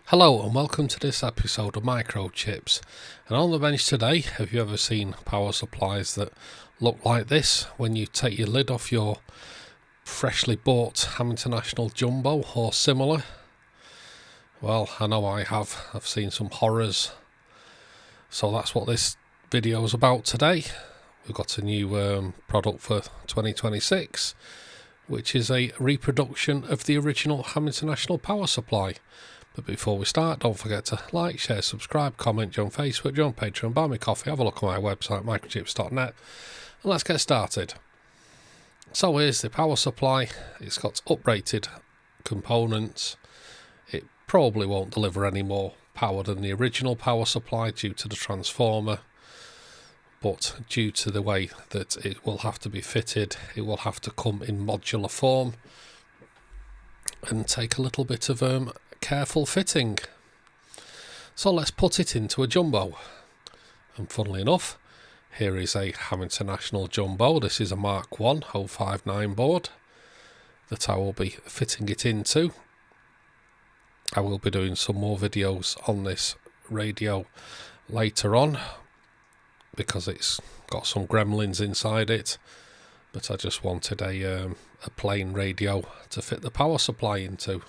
Hello and welcome to this episode of Microchipz. And on the bench today, have you ever seen power supplies that look like this when you take your lid off your freshly bought International Jumbo or similar? Well, I know I have. I've seen some horrors. So that's what this video is about today. We've got a new product for 2026, which is a reproduction of the original International power supply. But before we start, don't forget to like, share, subscribe, comment, join Facebook, join Patreon, buy me coffee, have a look at my website, microchipz.net, and let's get started. So here's the power supply. It's got uprated components. It probably won't deliver any more power than the original power supply due to the transformer, but due to the way that it will have to be fitted, it will have to come in modular form and take a little bit of careful fitting. So let's put it into a jumbo. And funnily enough, here is a International Jumbo. This is a Mark 1 059 board that I will be fitting it into. I will be doing some more videos on this radio later on because it's got some gremlins inside it, but I just wanted a plain radio to fit the power supply into.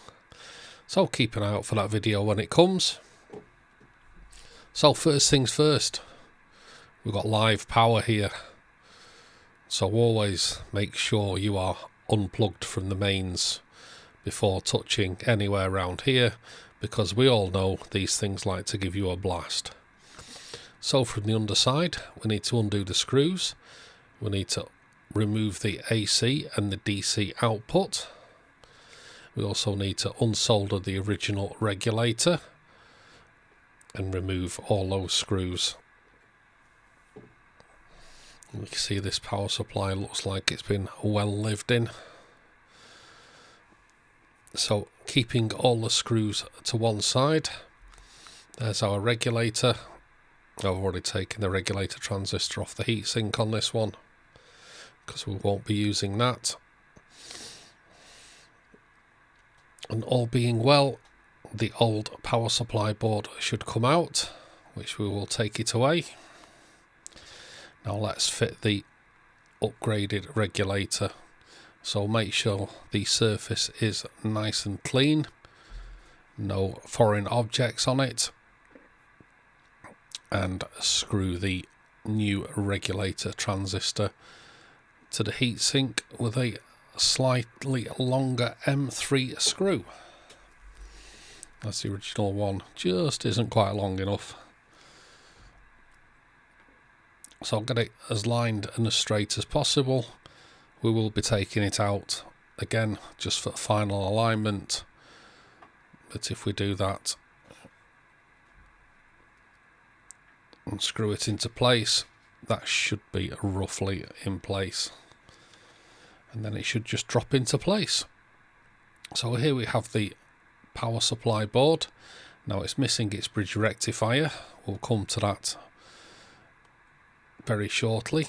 So keep an eye out for that video when it comes. So first things first, we've got live power here. So always make sure you are unplugged from the mains before touching anywhere around here, because we all know these things like to give you a blast. So from the underside, we need to undo the screws. We need to remove the AC and the DC output. We also need to unsolder the original regulator and remove all those screws. You can see this power supply looks like it's been well lived in. So keeping all the screws to one side, there's our regulator. I've already taken the regulator transistor off the heatsink on this one because we won't be using that. And all being well, the old power supply board should come out, which we will take it away. Now let's fit the upgraded regulator. So make sure the surface is nice and clean, no foreign objects on it, and screw the new regulator transistor to the heatsink with a slightly longer M3 screw, as the original one just isn't quite long enough. So I'll get it as lined and as straight as possible. We will be taking it out again just for final alignment, but if we do that and screw it into place, that should be roughly in place. And then it should just drop into place. So here we have the power supply board. Now it's missing its bridge rectifier. We'll come to that very shortly.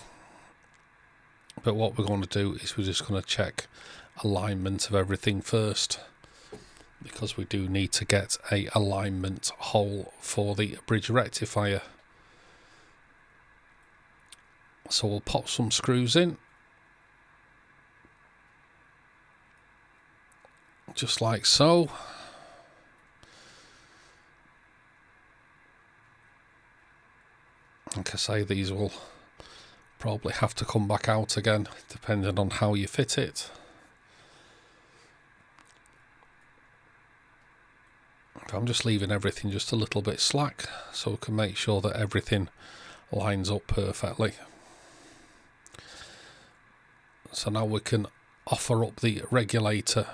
But what we're going to do is we're just going to check alignment of everything first, because we do need to get a alignment hole for the bridge rectifier. So we'll pop some screws in, just like so. Like I say, these will probably have to come back out again depending on how you fit it. I'm just leaving everything just a little bit slack so we can make sure that everything lines up perfectly. So now we can offer up the regulator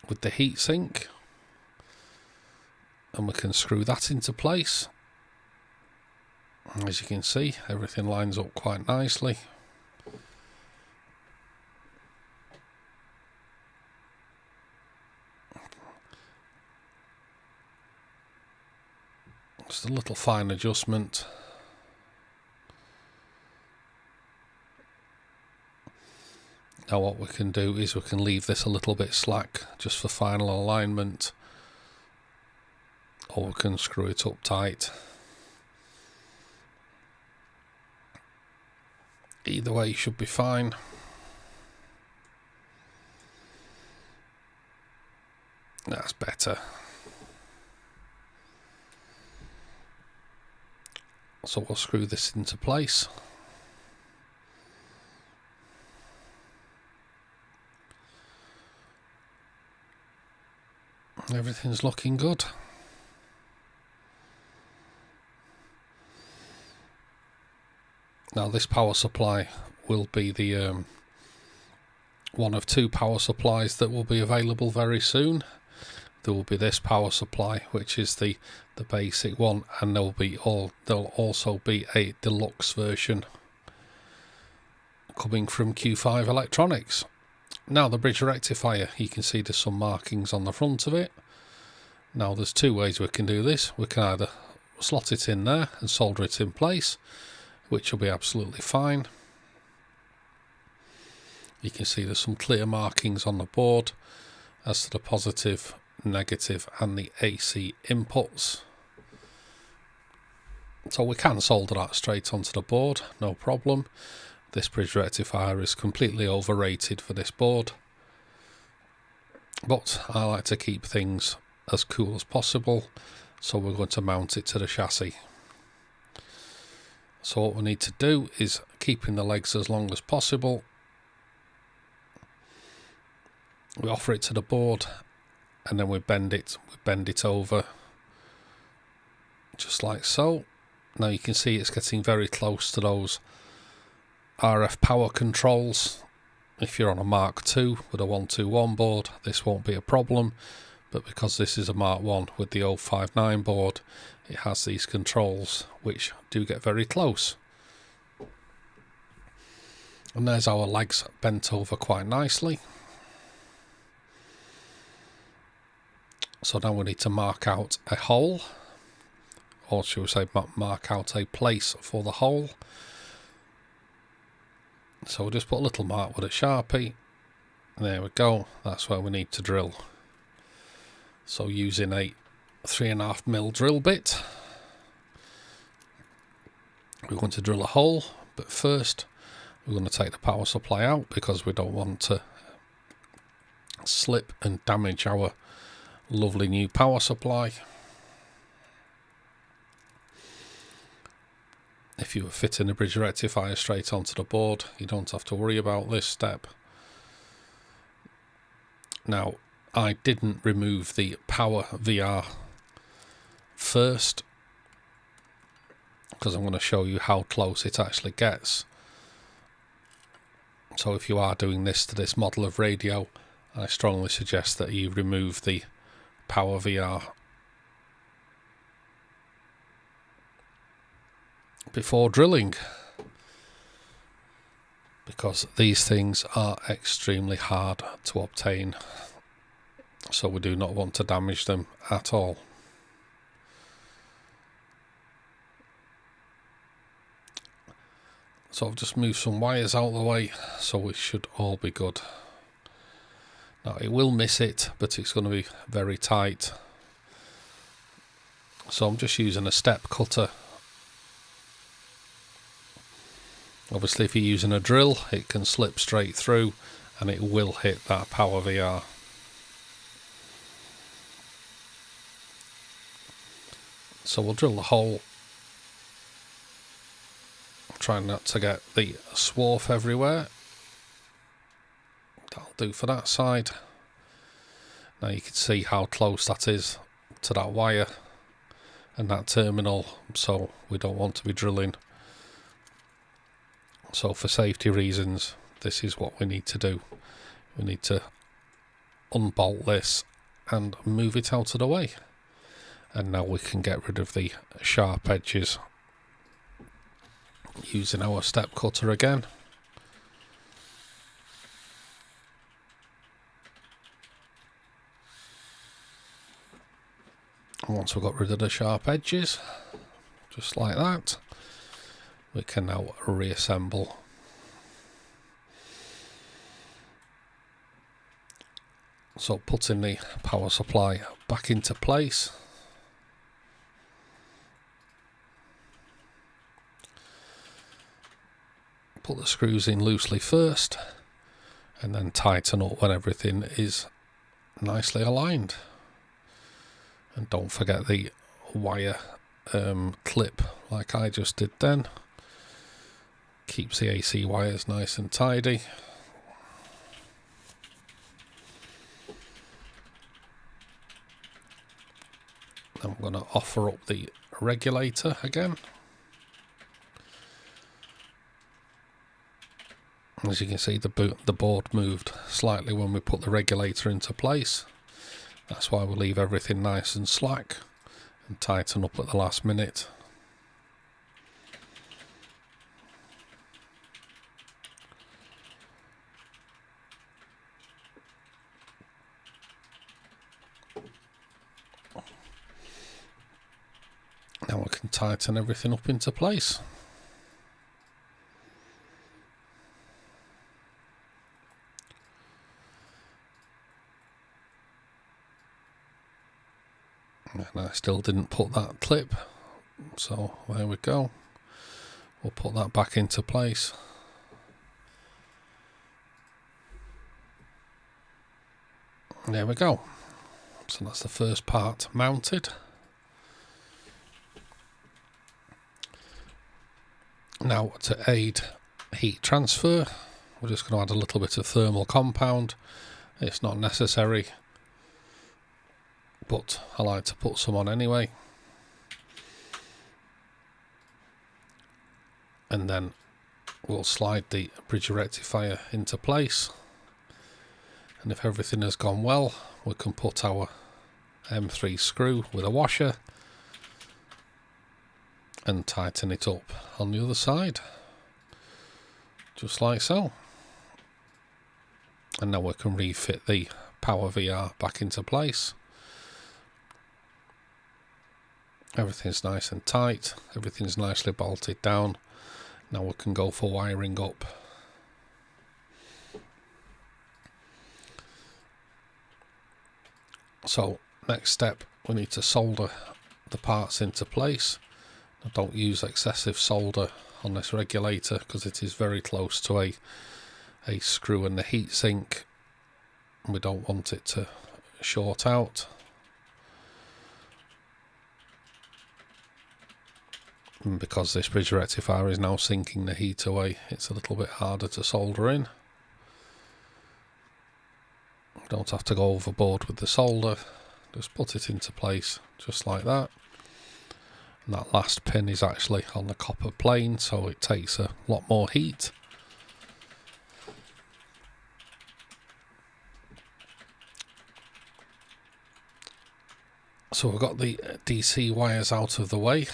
with the heatsink, and we can screw that into place. As you can see, everything lines up quite nicely. Just a little fine adjustment. Now what we can do is we can leave this a little bit slack just for final alignment, or we can screw it up tight. Either way should be fine. That's better. So we'll screw this into place. Everything's looking good. Now this power supply will be the one of two power supplies that will be available very soon. There will be this power supply, which is the basic one, and there'll also be a deluxe version coming from Q5 Electronics. Now the bridge rectifier, you can see there's some markings on the front of it. Now there's two ways we can do this. We can either slot it in there and solder it in place, which will be absolutely fine. You can see there's some clear markings on the board as to the positive, negative and the AC inputs. So we can solder that straight onto the board, no problem. This bridge rectifier is completely overrated for this board, but I like to keep things as cool as possible, so we're going to mount it to the chassis. So what we need to do is keeping the legs as long as possible. We offer it to the board and then we bend it over just like so. Now you can see it's getting very close to those RF power controls. If you're on a Mark II with a 121 board, this won't be a problem, but because this is a Mark I with the 059 board, it has these controls which do get very close. And there's our legs bent over quite nicely. So now we need to mark out a hole, or should we say mark out a place for the hole. So we'll just put a little mark with a Sharpie. There we go, that's where we need to drill. So using a 3.5mm drill bit, we're going to drill a hole, but first we're going to take the power supply out because we don't want to slip and damage our lovely new power supply. If you were fitting the bridge rectifier straight onto the board, you don't have to worry about this step. Now, I didn't remove the power VR first because I'm going to show you how close it actually gets. So if you are doing this to this model of radio, I strongly suggest that you remove the power VR before drilling, because these things are extremely hard to obtain, so we do not want to damage them at all. So I've just moved some wires out of the way, so we should all be good. Now it will miss it, but it's going to be very tight. So I'm just using a step cutter. Obviously if you're using a drill, it can slip straight through and it will hit that power VR. So we'll drill the hole, trying not to get the swarf everywhere. That'll do for that side. Now you can see how close that is to that wire and that terminal, so we don't want to be drilling. So for safety reasons, this is what we need to do. We need to unbolt this and move it out of the way. And now we can get rid of the sharp edges using our step cutter again. And once we've got rid of the sharp edges, just like that, we can now reassemble. So putting the power supply back into place. put the screws in loosely first and then tighten up when everything is nicely aligned. And don't forget the wire clip like I just did then. Keeps the AC wires nice and tidy. I'm going to offer up the regulator again. As you can see, the board moved slightly when we put the regulator into place. That's why we leave everything nice and slack and tighten up at the last minute. Now we can tighten everything up into place. And I still didn't put that clip, so there we go. We'll put that back into place. There we go. So that's the first part mounted. Now to aid heat transfer, we're just going to add a little bit of thermal compound. It's not necessary, but I like to put some on anyway. And then we'll slide the bridge rectifier into place. And if everything has gone well, we can put our M3 screw with a washer and tighten it up on the other side, just like so. And now we can refit the power VR back into place. Everything's nice and tight, everything's nicely bolted down. Now we can go for wiring up. So next step, we need to solder the parts into place. Now, don't use excessive solder on this regulator because it is very close to a screw in the heatsink. We don't want it to short out. And because this bridge rectifier is now sinking the heat away, it's a little bit harder to solder in. You don't have to go overboard with the solder, just put it into place just like that. And that last pin is actually on the copper plane, so it takes a lot more heat. So we've got the DC wires out of the way.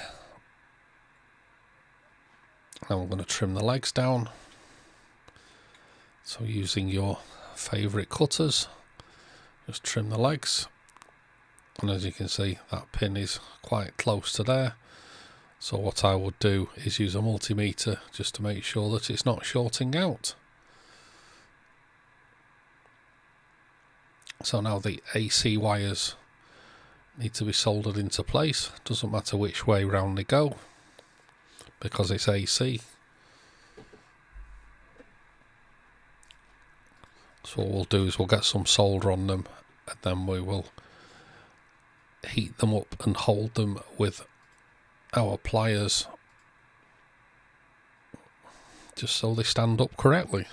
Now I'm going to trim the legs down. So using your favourite cutters, just trim the legs. And as you can see, that pin is quite close to there. So what I would do is use a multimeter just to make sure that it's not shorting out. So now the AC wires need to be soldered into place. Doesn't matter which way round they go, because it's AC. So what we'll do is we'll get some solder on them, and then we will heat them up and hold them with our pliers just so they stand up correctly.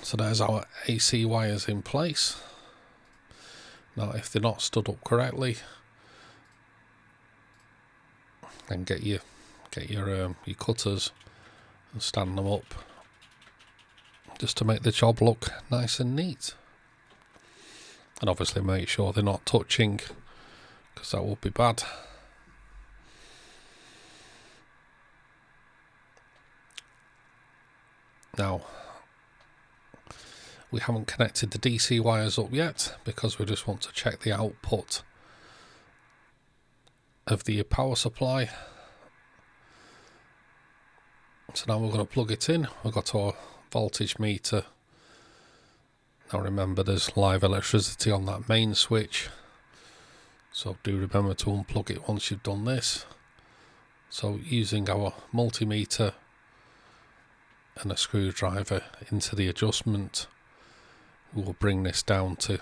So there's our AC wires in place. Now if they're not stood up correctly, then get your cutters and stand them up just to make the job look nice and neat. And obviously make sure they're not touching, because that would be bad. Now we haven't connected the DC wires up yet because we just want to check the output of the power supply. So now we're going to plug it in. We've got our voltage meter Now remember, there's live electricity on that main switch, so do remember to unplug it once you've done this. So using our multimeter and a screwdriver into the adjustment, we'll bring this down to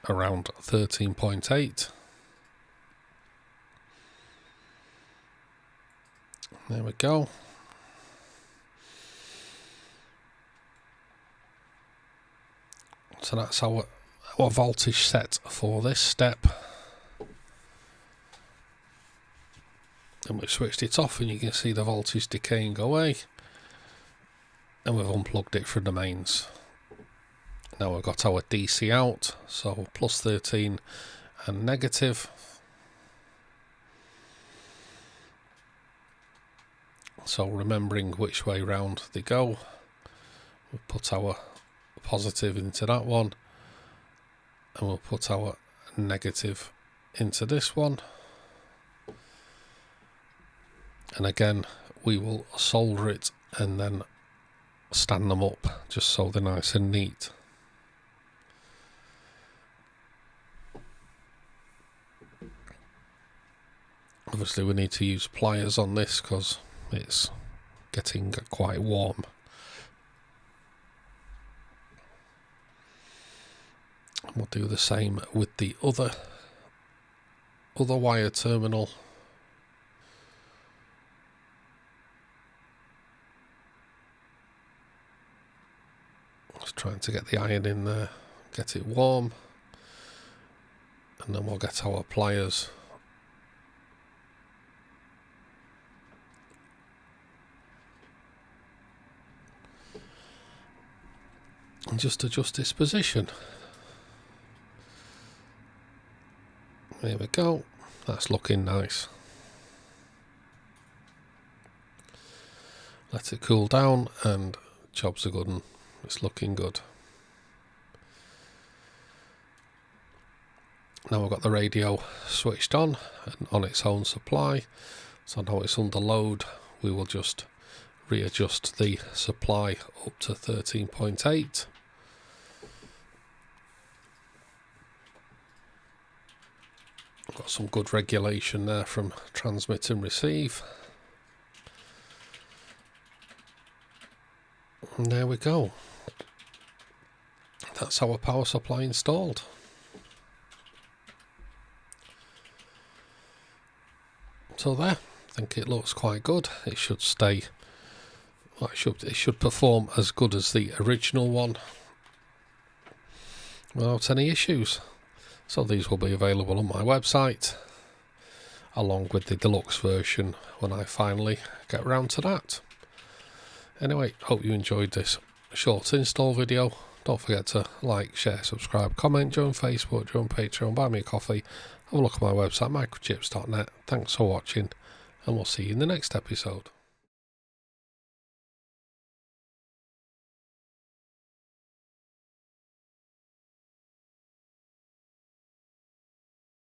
around 13.8. There we go. So that's our voltage set for this step. And we've switched it off and you can see the voltage decaying away. And we've unplugged it from the mains. Now we've got our DC out, so plus 13 and negative. So remembering which way round they go, we'll put our positive into that one, and we'll put our negative into this one. And again, we will solder it and then stand them up just so they're nice and neat. Obviously we need to use pliers on this because it's getting quite warm. We'll do the same with the other wire terminal. Just trying to get the iron in there, get it warm, and then we'll get our pliers. And just adjust its position. There we go, that's looking nice. Let it cool down and jobs are good and it's looking good. Now we've got the radio switched on and on its own supply, so now it's under load, we will just readjust the supply up to 13.8. Got some good regulation there from transmit and receive. And there we go. That's our power supply installed. So there, I think it looks quite good. It should stay, well, it should perform as good as the original one without any issues. So these will be available on my website along with the deluxe version when I finally get around to that. Anyway, hope you enjoyed this short install video. Don't forget to like, share, subscribe, comment, join Facebook, join Patreon, buy me a coffee, have a look at my website microchipz.net. Thanks for watching and we'll see you in the next episode.